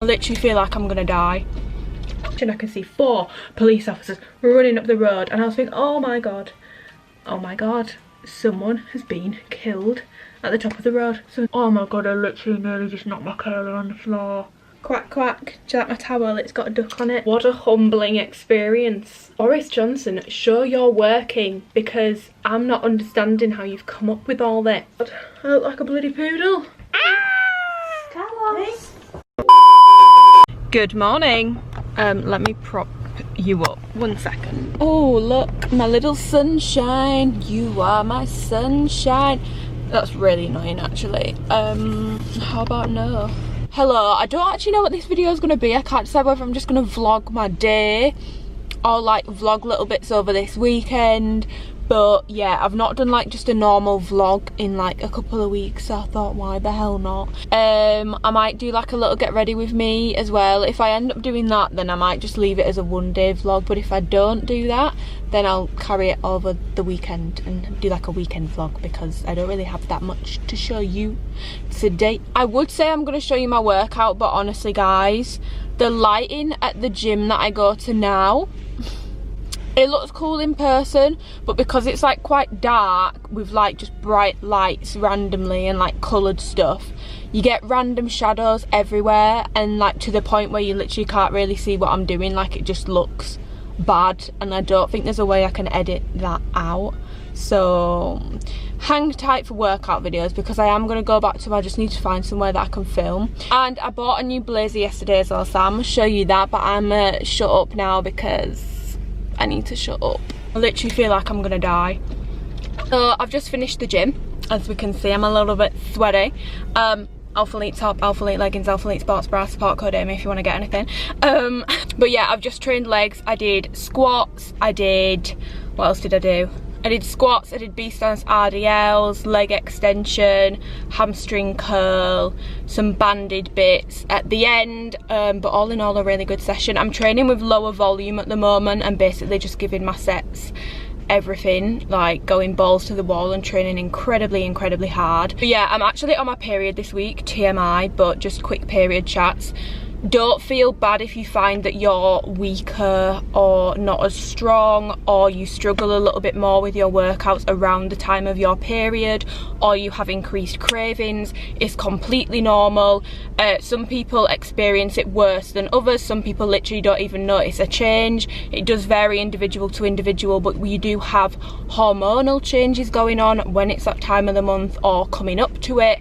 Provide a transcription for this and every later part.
I literally feel like I'm gonna die. And I can see 4 police officers running up the road and I was thinking, oh my god, someone has been killed at the top of the road. So, oh my god, I literally nearly just knocked my curler on the floor. Quack quack, do you like my towel? It's got a duck on it. What a humbling experience. Boris Johnson, show you're working, because I'm not understanding how you've come up with all this. I look like a bloody poodle. Carlos. Good morning. Let me prop you up 1 second. Oh look, my little sunshine, you are my sunshine. That's really annoying actually. How about no? Hello, I don't actually know what this video is going to be. I can't decide whether I'm just going to vlog my day or like vlog little bits over this weekend. But yeah, I've not done like just a normal vlog in like a couple of weeks, so I thought why the hell not. I might do like a little get ready with me as well. If I end up doing that, then I might just leave it as a one-day vlog, but if I don't do that, then I'll carry it over the weekend and do like a weekend vlog, because I don't really have that much to show you today. I would say I'm going to show you my workout, but honestly guys, the lighting at the gym that I go to now, it looks cool in person, but because it's like quite dark with like just bright lights randomly and like coloured stuff, you get random shadows everywhere, and like to the point where you literally can't really see what I'm doing. Like it just looks bad, and I don't think there's a way I can edit that out. So hang tight for workout videos, because I am going to go back to, I just need to find somewhere that I can film. And I bought a new blazer yesterday as well, so I'm going to show you that, but I'm shut up now because I need to shut up. I literally feel like I'm gonna die. So I've just finished the gym. As we can see, I'm a little bit sweaty. Alphalete top, Alphalete leggings, Alphalete sports bra, support code Amy if you want to get anything. But yeah, I've just trained legs. I did squats, I did, what else did I do? I did squats, I did B-stance RDLs, leg extension, hamstring curl, some banded bits at the end, but all in all a really good session. I'm training with lower volume at the moment and basically just giving my sets everything, like going balls to the wall and training incredibly hard. But yeah, I'm actually on my period this week, TMI, but just quick period chats. Don't feel bad if you find that you're weaker or not as strong, or you struggle a little bit more with your workouts around the time of your period, or you have increased cravings. It's completely normal. Some people experience it worse than others. Some people literally don't even notice a change. It does vary individual to individual, but we do have hormonal changes going on when it's that time of the month or coming up to it.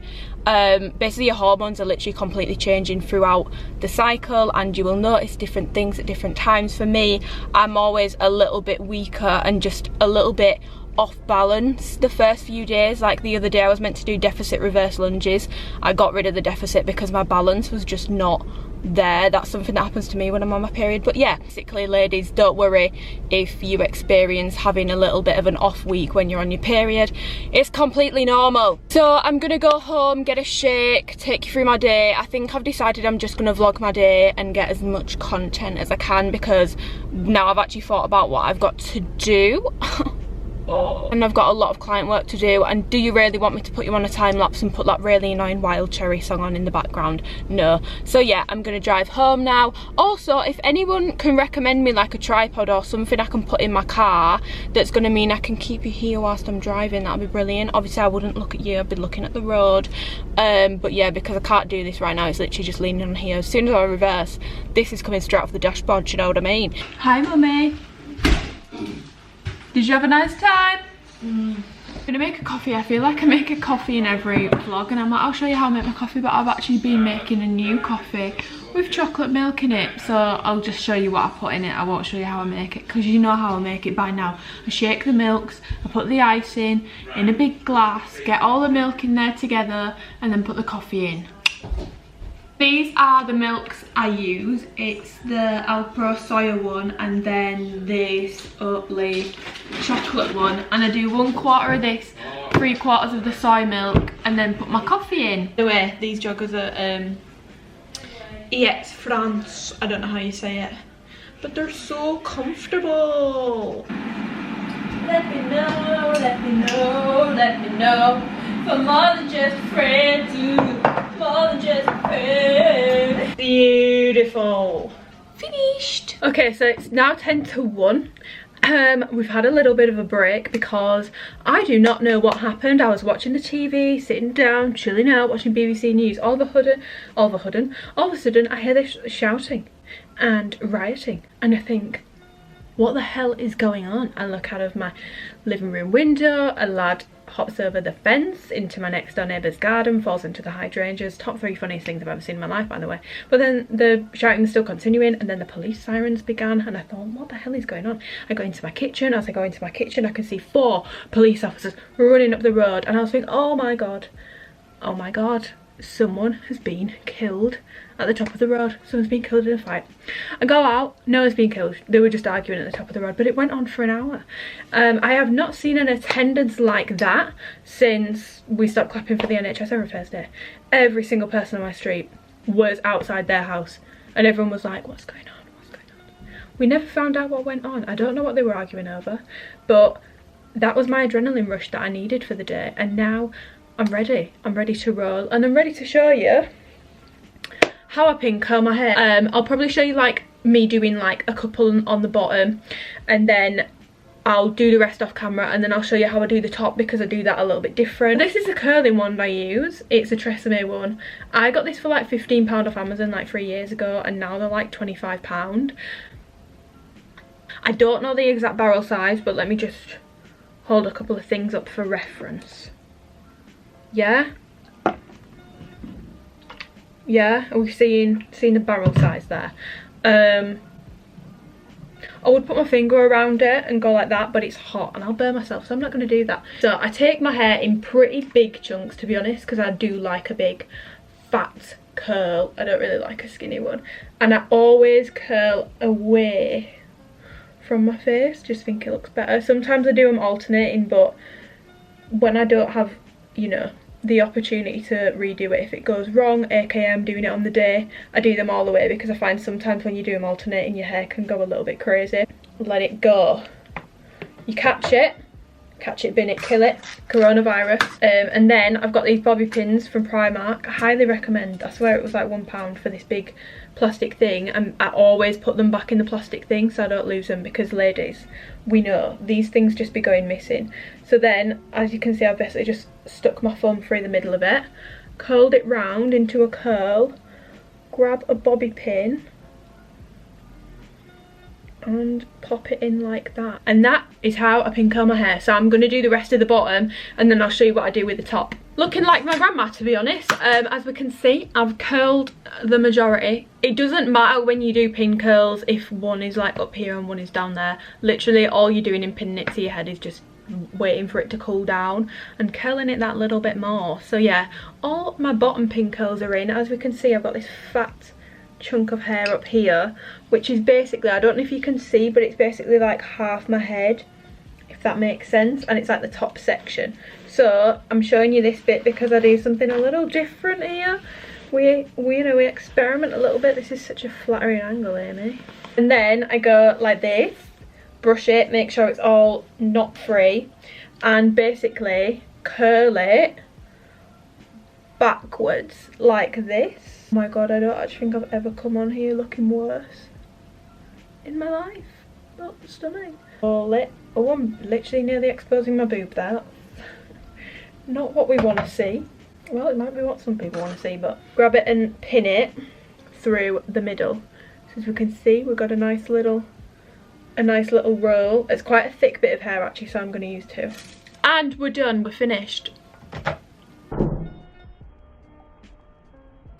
Basically your hormones are literally completely changing throughout the cycle, and you will notice different things at different times. For me, I'm always a little bit weaker and just a little bit off balance the first few days. Like the other day I was meant to do deficit reverse lunges. I got rid of the deficit because my balance was just not there. That's something that happens to me when I'm on my period. But yeah, basically ladies, don't worry if you experience having a little bit of an off week when you're on your period. It's completely normal. So I'm gonna go home, get a shake, take you through my day. I think I've decided I'm just gonna vlog my day and get as much content as I can, because now I've actually thought about what I've got to do. And I've got a lot of client work to do. And do you really want me to put you on a time lapse and put that really annoying Wild Cherry song on in the background? No. So yeah, I'm gonna drive home now. Also, if anyone can recommend me like a tripod or something I can put in my car that's gonna mean I can keep you here whilst I'm driving, that'd be brilliant. Obviously I wouldn't look at you, I'd be looking at the road. But yeah, because I can't do this right now, it's literally just leaning on here. As soon as I reverse, this is coming straight off the dashboard, you know what I mean? Hi mummy. Did you have a nice time? I'm gonna make a coffee. I feel like I make a coffee in every vlog, and I'm like, I'll show you how I make my coffee, but I've actually been making a new coffee with chocolate milk in it, so I'll just show you what I put in it. I won't show you how I make it, because you know how I make it by now. I shake the milks, I put the ice in a big glass, get all the milk in there together, and then put the coffee in. These are the milks I use. It's the Alpro soya one, and then this Oatly chocolate one. And I do 1/4 of this, 3/4 of the soy milk, and then put my coffee in. By the way, these joggers are EX France. I don't know how you say it, but they're so comfortable. Let me know, let me know, let me know. For more than just a friend, to more than just a friend. Beautiful. Finished. Okay, so it's now 10 to 1. We've had a little bit of a break because I do not know what happened. I was watching the TV, sitting down, chilling out, watching BBC News. All of a sudden, I hear this shouting and rioting, and I think, what the hell is going on? I look out of my living room window. A lad hops over the fence into my next door neighbour's garden, falls into the hydrangeas. Top 3 funniest things I've ever seen in my life, by the way. But then the shouting was still continuing, and then the police sirens began, and I thought, what the hell is going on? I go into my kitchen. As I go into my kitchen, I can see 4 police officers running up the road, and I was thinking, oh my god, someone has been killed at the top of the road. Someone's been killed in a fight. I go out, no one's been killed. They were just arguing at the top of the road, but it went on for an hour. I have not seen an attendance like that since we stopped clapping for the NHS every Thursday. Every single person on my street was outside their house, and everyone was like, what's going on, what's going on? We never found out what went on. I don't know what they were arguing over, but that was my adrenaline rush that I needed for the day, and now I'm ready to roll, and I'm ready to show you how I pin curl my hair. I'll probably show you like me doing like a couple on the bottom, and then I'll do the rest off camera, and then I'll show you how I do the top because I do that a little bit different. This is a curling one I use. It's a tresemme one. I got this for like £15 off Amazon like 3 years ago, and now they're like £25. I don't know the exact barrel size, but let me just hold a couple of things up for reference. Yeah, are we seeing the barrel size there? I would put my finger around it and go like that, but it's hot and I'll burn myself, so I'm not going to do that. So I take my hair in pretty big chunks, to be honest, because I do like a big fat curl. I don't really like a skinny one, and I always curl away from my face, just think it looks better. Sometimes I do them alternating, but when I don't have, you know, the opportunity to redo it if it goes wrong, aka I'm doing it on the day, I do them all the way, because I find sometimes when you do them alternating, your hair can go a little bit crazy. Let it go. You catch it, bin it, kill it, coronavirus. And then I've got these bobby pins from Primark. I highly recommend. I swear it was like £1 for this big plastic thing, and I always put them back in the plastic thing so I don't lose them, because ladies, we know these things just be going missing. So then, as you can see, I've basically just stuck my thumb through the middle of it, curled it round into a curl, grab a bobby pin and pop it in like that, and that is how I pin curl my hair. So I'm going to do the rest of the bottom, and then I'll show you what I do with the top. Looking like my grandma, to be honest. As we can see, I've curled the majority. It doesn't matter when you do pin curls if one is like up here and one is down there. Literally all you're doing in pinning it to your head is just waiting for it to cool down and curling it that little bit more. So yeah, all my bottom pin curls are in. As we can see, I've got this fat chunk of hair up here, which is basically, I don't know if you can see, but it's basically like half my head, if that makes sense, and it's like the top section. So I'm showing you this bit because I do something a little different here. We experiment a little bit. This is such a flattering angle, Amy. And then I go like this, brush it, make sure it's all knot free, and basically curl it backwards like this. Oh my god, I don't actually think I've ever come on here looking worse in my life. Oh, stunning. Roll it. Oh, I'm literally nearly exposing my boob there. Not what we want to see. Well, it might be what some people want to see, but grab it and pin it through the middle. So as we can see, we've got a nice little roll. It's quite a thick bit of hair actually, so I'm going to use 2. And we're done, we're finished.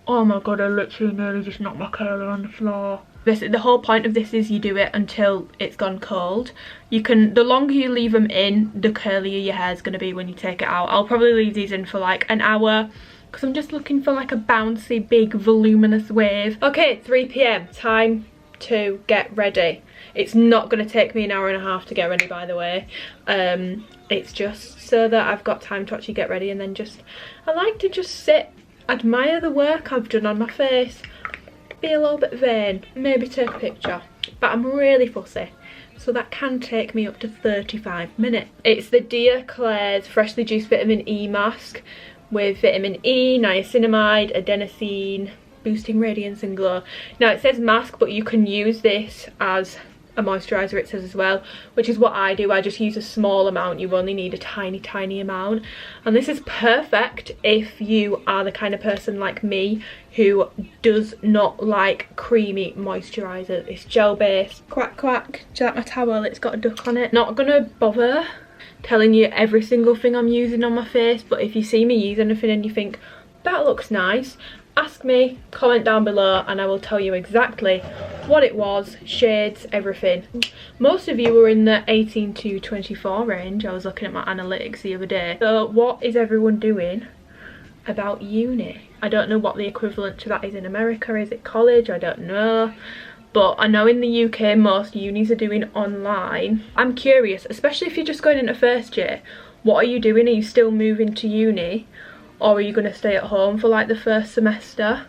Oh my god, I literally nearly just knocked my curler on the floor. The whole point of this is you do it until it's gone cold. You can, the longer you leave them in, the curlier your hair is going to be when you take it out. I'll probably leave these in for like an hour because I'm just looking for like a bouncy, big, voluminous wave. Okay, 3 PM, time to get ready. It's not going to take me an hour and a half to get ready, by the way. It's just so that I've got time to actually get ready, and then I like to just sit, admire the work I've done on my face, be a little bit vain, maybe take a picture. But I'm really fussy, so that can take me up to 35 minutes. It's the Dear Claire's Freshly Juiced Vitamin E Mask with vitamin E, niacinamide, adenosine, boosting radiance and glow. Now it says mask, but you can use this as a moisturizer, it says as well, which is what I do. I just use a small amount. You only need a tiny amount, and this is perfect if you are the kind of person like me who does not like creamy moisturizer. It's gel based. Quack quack, do you like my towel? It's got a duck on it. Not gonna bother telling you every single thing I'm using on my face, but if you see me use anything and you think that looks nice, ask me, comment down below, and I will tell you exactly what it was, shades, everything. Most of you were in the 18 to 24 range. I was looking at my analytics the other day. So what is everyone doing about uni? I don't know what the equivalent to that is in America. Is it college? I don't know. But I know in the UK most unis are doing online. I'm curious, especially if you're just going into first year, what are you doing? Are you still moving to uni? Or are you going to stay at home for like the first semester?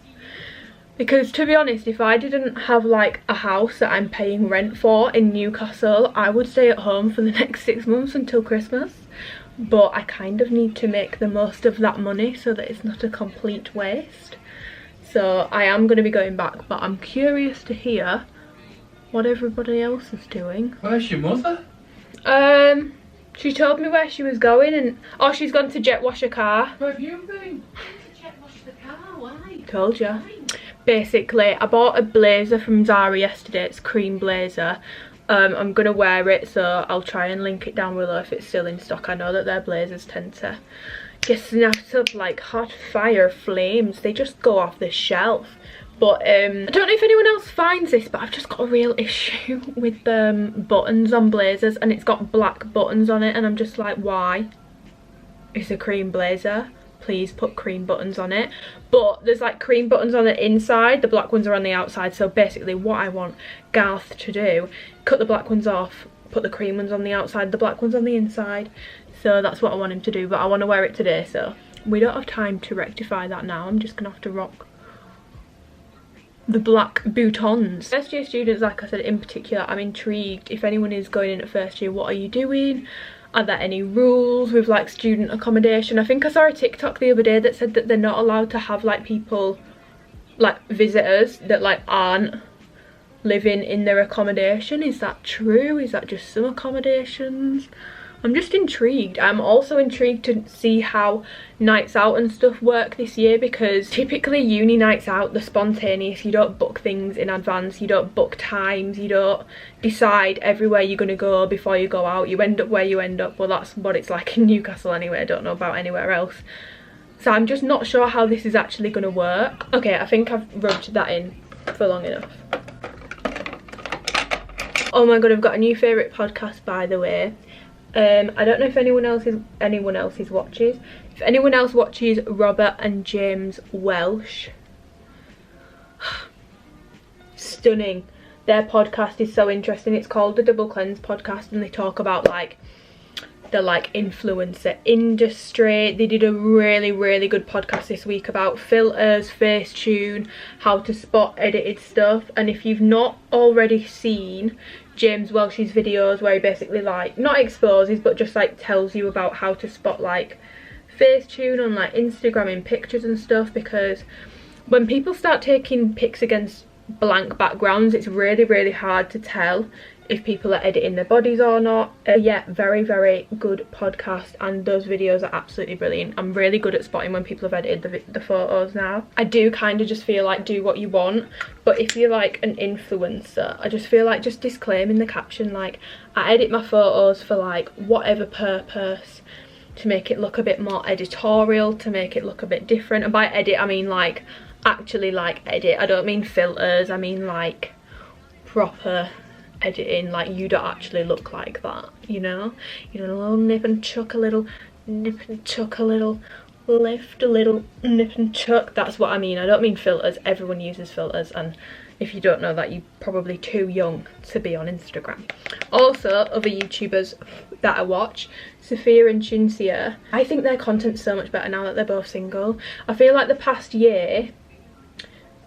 Because to be honest, if I didn't have like a house that I'm paying rent for in Newcastle, I would stay at home for the next 6 months until Christmas. But I kind of need to make the most of that money so that it's not a complete waste. So I am going to be going back, but I'm curious to hear what everybody else is doing. Where's your mother? She told me where she was going, and oh, she's gone to jet wash her car. Where have you been? To jet wash the car, why? Told you. Basically, I bought a blazer from Zara yesterday. It's cream blazer. I'm gonna wear it, so I'll try and link it down below if it's still in stock. I know that their blazers tend to get snapped up like hot fire flames. They just go off the shelf. But I don't know if anyone else finds this, but I've just got a real issue with buttons on blazers, and it's got black buttons on it, and I'm just like, why? It's a cream blazer, please put cream buttons on it. But there's like cream buttons on the inside, the black ones are on the outside. So basically what I want Garth to do, cut the black ones off, put the cream ones on the outside, the black ones on the inside. So that's what I want him to do, but I want to wear it today, so we don't have time to rectify that now. I'm just gonna have to rock the black boutons. First year students, like I said, in particular, I'm intrigued. If anyone is going into first year, what are you doing? Are there any rules with like student accommodation? I think I saw a TikTok the other day that said that they're not allowed to have like people, like visitors that like aren't living in their accommodation. Is that true? Is that just some accommodations? I'm just intrigued. I'm also intrigued to see how nights out and stuff work this year, because typically uni nights out, they're spontaneous. You don't book things in advance, you don't book times, you don't decide everywhere you're going to go before you go out. You end up where you end up. Well, that's what it's like in Newcastle anyway. I don't know about anywhere else. So I'm just not sure how this is actually going to work. Okay, I think I've rubbed that in for long enough. Oh my god, I've got a new favourite podcast, by the way. I don't know if anyone else watches. If anyone else watches Robert and James Welsh, stunning. Their podcast is so interesting. It's called the Double Cleanse podcast, and they talk about like the like influencer industry. They did a really good podcast this week about filters, Facetune, how to spot edited stuff. And if you've not already seen James Welsh's videos where he basically like not exposes but just like tells you about how to spot like Facetune on like Instagram in pictures and stuff, because when people start taking pics against blank backgrounds, it's really hard to tell if people are editing their bodies or not. Yeah, very good podcast, and those videos are absolutely brilliant. I'm really good at spotting when people have edited the photos now. I do kind of just feel like do what you want, but if you're like an influencer, I just feel like just disclaim in the caption like, I edit my photos for like whatever purpose, to make it look a bit more editorial, to make it look a bit different. And by edit I mean like actually like edit. I don't mean filters, I mean like proper editing. Like you don't actually look like that, you know, you know, a little nip and chuck, a little nip and chuck, a little lift, a little nip and chuck. That's what I mean. I don't mean filters. Everyone uses filters, and if you don't know that, you're probably too young to be on Instagram. Also, other YouTubers that I watch, Sophia and Shinsia, I think their content's so much better now that they're both single. I feel like the past year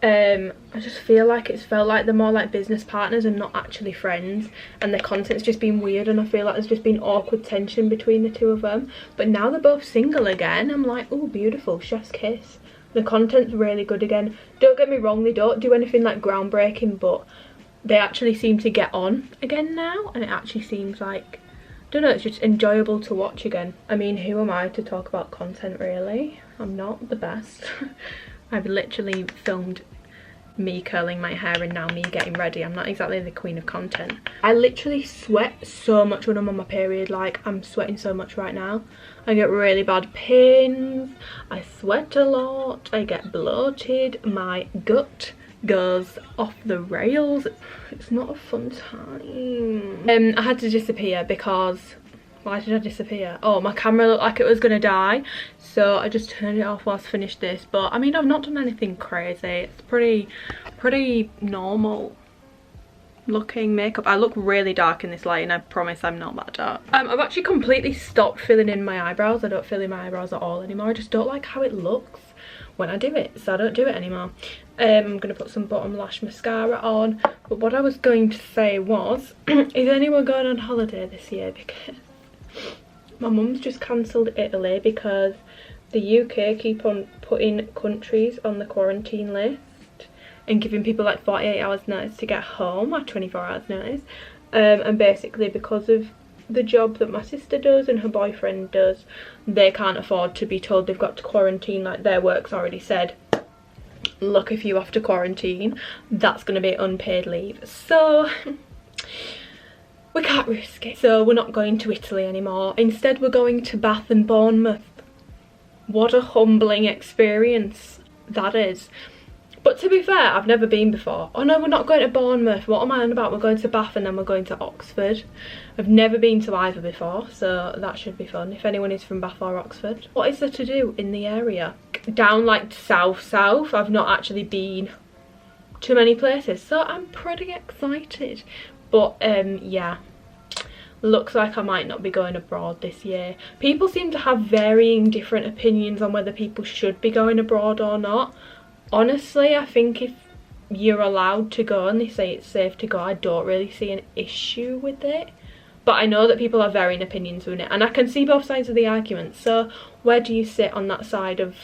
I just feel like it's felt like they're more like business partners and not actually friends, and their content's just been weird, and I feel like there's just been awkward tension between the two of them. But now they're both single again, I'm like, oh beautiful, chef's kiss. The content's really good again. Don't get me wrong, they don't do anything like groundbreaking, but they actually seem to get on again now, and it actually seems like, I don't know, it's just enjoyable to watch again. I mean, who am I to talk about content, really? I'm not the best. I've literally filmed me curling my hair and now me getting ready. I'm not exactly the queen of content. I literally sweat so much when I'm on my period. Like, I'm sweating so much right now. I get really bad pains, I sweat a lot, I get bloated, my gut goes off the rails. It's not a fun time. I had to disappear because, why did I disappear? Oh, my camera looked like it was gonna die, so I just turned it off whilst I finished this. But I mean, I've not done anything crazy. It's pretty normal looking makeup. I look really dark in this light, and I promise I'm not that dark. I've actually completely stopped filling in my eyebrows. I don't fill in my eyebrows at all anymore. I just don't like how it looks when I do it, so I don't do it anymore. I'm gonna put some bottom lash mascara on. But what I was going to say was, is anyone going on holiday this year? Because my mum's just cancelled Italy because the UK keep on putting countries on the quarantine list and giving people like 48 hours notice to get home, or 24 hours notice. And basically, because of the job that my sister does and her boyfriend does, they can't afford to be told they've got to quarantine. Like, their work's already said, look, if you have to quarantine, that's going to be unpaid leave. So we can't risk it. So we're not going to Italy anymore. Instead, we're going to Bath and Bournemouth. What a humbling experience that is. But to be fair, I've never been before. Oh no, we're not going to Bournemouth. What am I on about? We're going to Bath and then we're going to Oxford. I've never been to either before, so that should be fun if anyone is from Bath or Oxford. What is there to do in the area? Down like south, I've not actually been to many places, so I'm pretty excited. But yeah, looks like I might not be going abroad this year. People seem to have varying different opinions on whether people should be going abroad or not. Honestly, I think if you're allowed to go and they say it's safe to go, I don't really see an issue with it. But I know that people have varying opinions on it, and I can see both sides of the argument. So where do you sit on that side of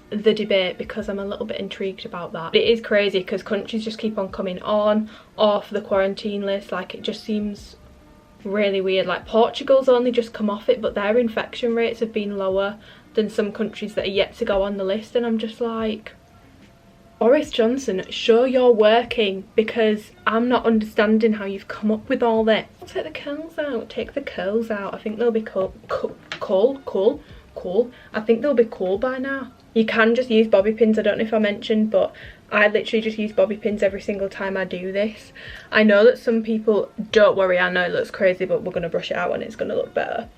the debate? Because I'm a little bit intrigued about that. It is crazy because countries just keep on coming on, off the quarantine list. Like, it just seems really weird. Like, Portugal's only just come off it, but their infection rates have been lower than some countries that are yet to go on the list. And I'm just like, Boris Johnson, show you're working, because I'm not understanding how you've come up with all this. I'll take the curls out, take the curls out. I think they'll be cool. I think they'll be cool by now. You can just use bobby pins. I don't know if I mentioned, but I literally just use bobby pins every single time I do this. I know that some people, don't worry, I know it looks crazy, but we're going to brush it out and it's going to look better.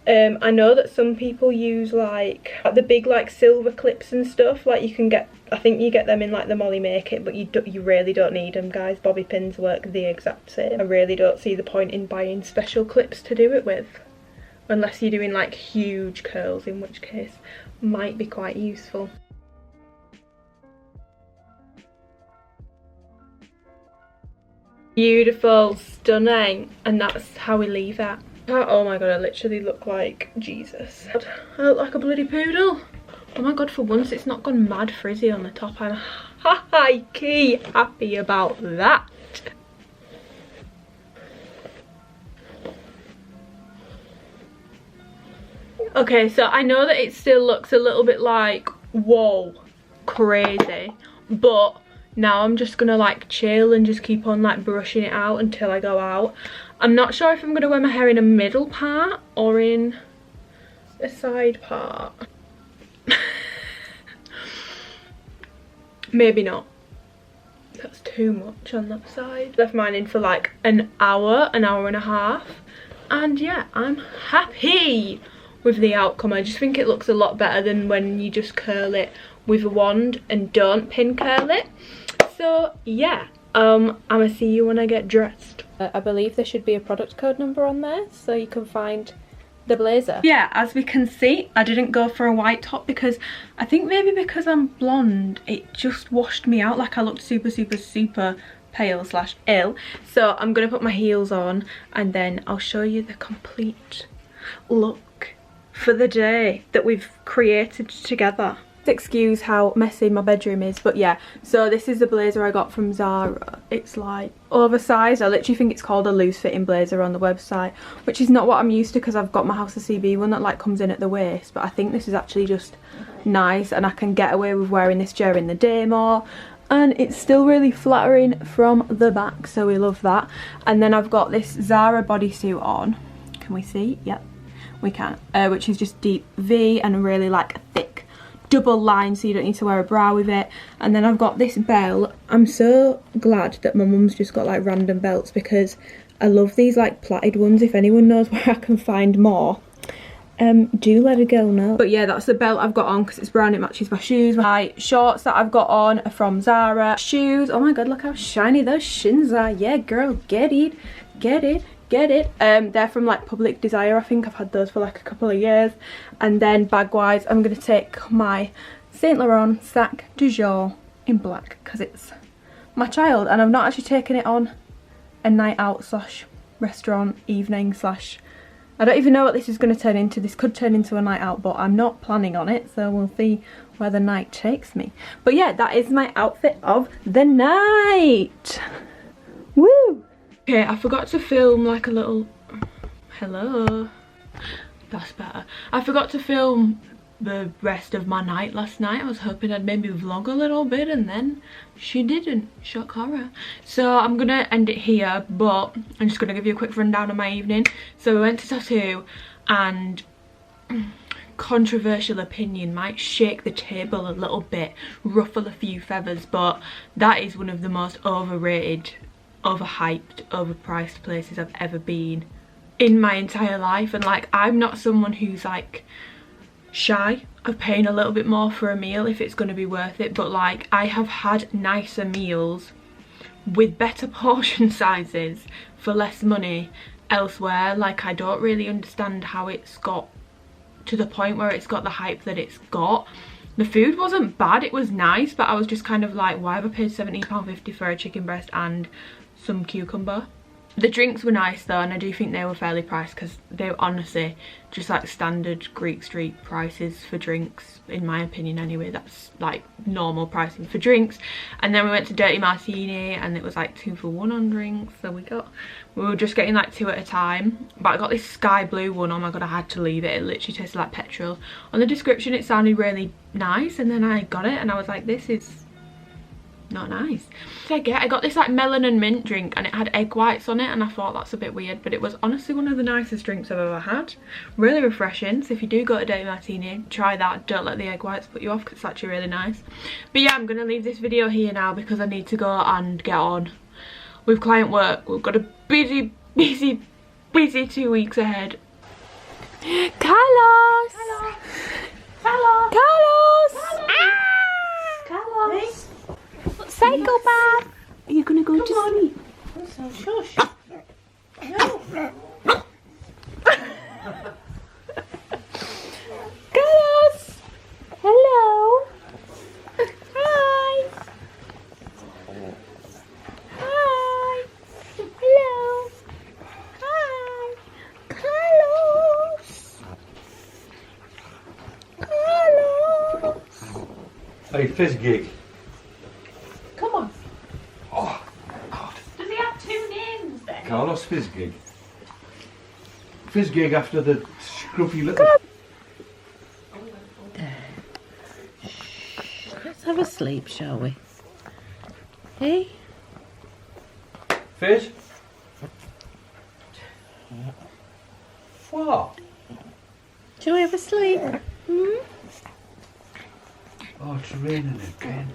I know that some people use like the big like silver clips and stuff. Like, you can get, I think you get them in like the Molly Make It, but you really don't need them, guys. Bobby pins work the exact same. I really don't see the point in buying special clips to do it with, unless you're doing like huge curls, in which case might be quite useful. Beautiful, stunning, and that's how we leave it. Oh my god, I literally look like Jesus. I look like a bloody poodle. Oh my god, for once it's not gone mad frizzy on the top. I'm high-key happy about that. Okay, so I know that it still looks a little bit like, whoa, crazy, but now I'm just gonna like chill and just keep on like brushing it out until I go out. I'm not sure if I'm gonna wear my hair in a middle part or in a side part. Maybe not. That's too much on that side. Left mine in for like an hour and a half. And yeah, I'm happy with the outcome. I just think it looks a lot better than when you just curl it with a wand and don't pin curl it. So yeah, I'ma see you when I get dressed. I believe there should be a product code number on there so you can find the blazer. Yeah, as we can see, I didn't go for a white top because I think maybe because I'm blonde, it just washed me out. Like, I looked super pale / ill. So I'm gonna put my heels on and then I'll show you the complete look for the day that we've created together. Excuse how messy my bedroom is, but yeah, so this is the blazer I got from Zara. It's like oversized. I literally think it's called a loose fitting blazer on the website, which is not what I'm used to because I've got my House of CB one that like comes in at the waist, but I think this is actually just nice and I can get away with wearing this during the day more, and it's still really flattering from the back, so we love that. And then I've got this Zara bodysuit on. Can we see? Yep, we can. Which is just deep V and really like a thick double line, so you don't need to wear a bra with it. And then I've got this belt. I'm so glad that my mum's just got like random belts because I love these like plaited ones. If anyone knows where I can find more, do let a girl know. But yeah, that's the belt I've got on because it's brown, it matches my shoes. My shorts that I've got on are from Zara. Shoes, oh my god, look how shiny those shins are. Yeah girl, get it, get it, get it. They're from like Public Desire. I think I've had those for like a couple of years. And then bag wise, I'm gonna take my Saint Laurent Sac De Jour in black because it's my child, and I've not actually taken it on a night out slash restaurant evening slash, I don't even know what this is going to turn into. This could turn into a night out, but I'm not planning on it, so we'll see where the night takes me. But yeah, that is my outfit of the night. Woo! Okay, I forgot to film like a little, hello, that's better. I forgot to film the rest of my night last night. I was hoping I'd maybe vlog a little bit, and then she didn't. Shock horror. So I'm gonna end it here, but I'm just gonna give you a quick rundown of my evening. So we went to tattoo, and controversial opinion, might shake the table a little bit, ruffle a few feathers, but that is one of the most overrated, overhyped, overpriced places I've ever been in my entire life. And like, I'm not someone who's like shy of paying a little bit more for a meal if it's going to be worth it, but like, I have had nicer meals with better portion sizes for less money elsewhere. Like, I don't really understand how it's got to the point where it's got the hype that it's got. The food wasn't bad, it was nice, but I was just kind of like, why have I paid £17.50 for a chicken breast and some cucumber? The drinks were nice though, and I do think they were fairly priced because they were honestly just like standard Greek street prices for drinks, in my opinion anyway. That's like normal pricing for drinks. And then we went to Dirty Martini, and it was like 2 for 1 on drinks, so we were just getting like 2 at a time. But I got this sky blue one. Oh my god, I had to leave it. It literally tasted like petrol. On the description it sounded really nice, and then I got it and I was like, this is not nice. What did I get? I got this like melon and mint drink, and it had egg whites on it, and I thought that's a bit weird, but it was honestly one of the nicest drinks I've ever had. Really refreshing. So if you do go to Dirty Martini, try that. Don't let the egg whites put you off because it's actually really nice. But yeah, I'm gonna leave this video here now because I need to go and get on with client work. We've got a busy 2 weeks ahead. Carlos! Hello. Carlos! Hello. Ah! Carlos. Psychopath! Are you gonna go to sleep? So shush. No. Carlos! Hello! Hi! Hi! Hello! Hi! Carlos! Carlos! Hey, fizz gig. Come on. Oh, God. Does he have 2 names then? Carlos fizz gig. Fizz gig after the scruffy little... Let's have a sleep, shall we? Hey? Fizz? What? Shall we have a sleep? Oh, it's raining again.